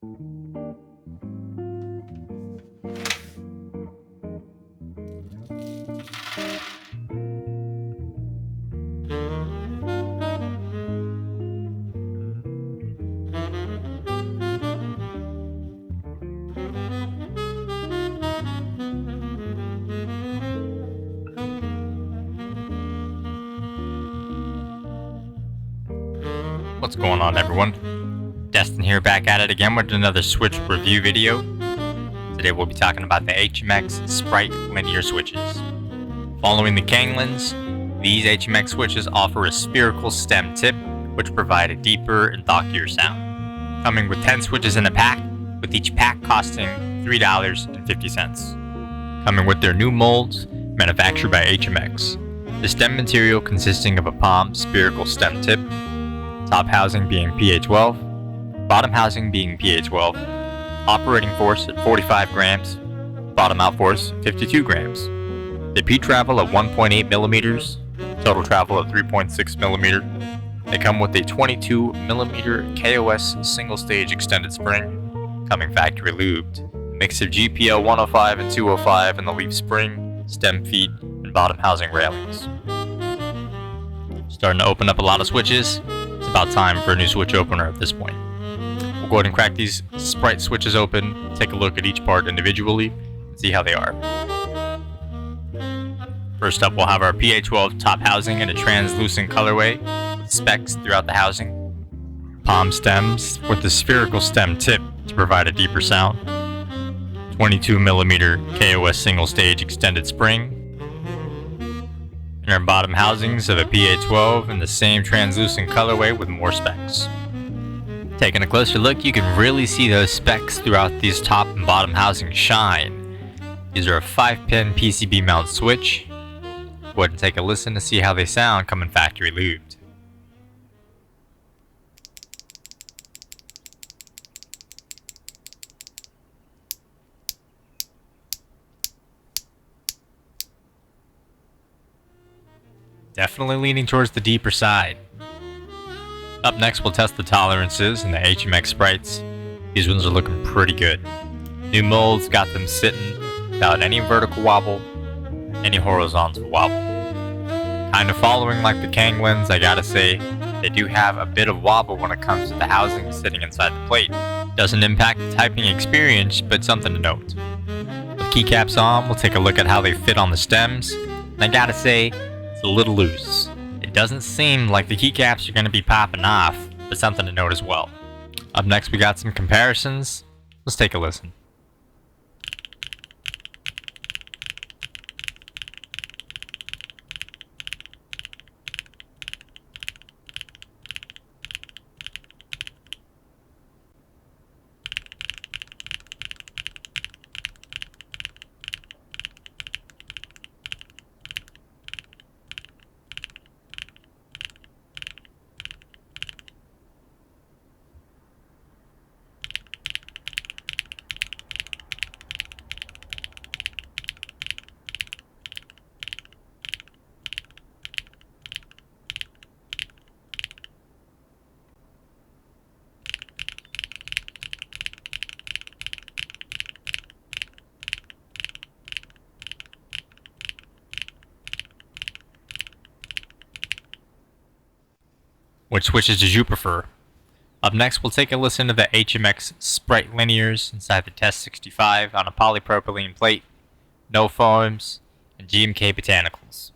What's going on, everyone? Destin here, back at it again with another Switch review video. Today we'll be talking about the HMX Sprite Linear Switches. Following the Canglans, these HMX switches offer a spherical stem tip, which provide a deeper and thockier sound. Coming with 10 switches in a pack, with each pack costing $3.50. Coming with their new molds, manufactured by HMX. The stem material consisting of a palm spherical stem tip, top housing being PA12, bottom housing being PA12, operating force at 45 grams, bottom out force 52 grams. They peak travel at 1.8 millimeters, total travel at 3.6 millimeter. They come with a 22 millimeter KOS single stage extended spring, coming factory lubed. A mix of GPL 105 and 205 in the leaf spring, stem feet, and bottom housing railings. Starting to open up a lot of switches. It's about time for a new switch opener at this point. We'll go ahead and crack these Sprite switches open, take a look at each part individually, and see how they are. First up, we'll have our PA12 top housing in a translucent colorway with specks throughout the housing. Palm stems with the spherical stem tip to provide a deeper sound. 22 millimeter KOS single stage extended spring. And our bottom housings of a PA12 in the same translucent colorway with more specs. Taking a closer look, you can really see those specs throughout these top and bottom housings shine. These are a 5-pin PCB mount switch. Go ahead and take a listen to see how they sound coming factory lubed. Definitely leaning towards the deeper side. Up next, we'll test the tolerances in the HMX Sprites. These ones are looking pretty good. New molds got them sitting without any vertical wobble, any horizontal wobble. Kind of following like the Canglans, I gotta say, they do have a bit of wobble when it comes to the housing sitting inside the plate. Doesn't impact the typing experience, but something to note. With keycaps on, we'll take a look at how they fit on the stems, and I gotta say, it's a little loose. It doesn't seem like the keycaps are going to be popping off, but something to note as well. Up next, we got some comparisons. Let's take a listen. Which switches did you prefer? Up next, we'll take a listen to the HMX Sprite Linears inside the Tess 65 on a polypropylene plate, no foams, and GMK botanicals.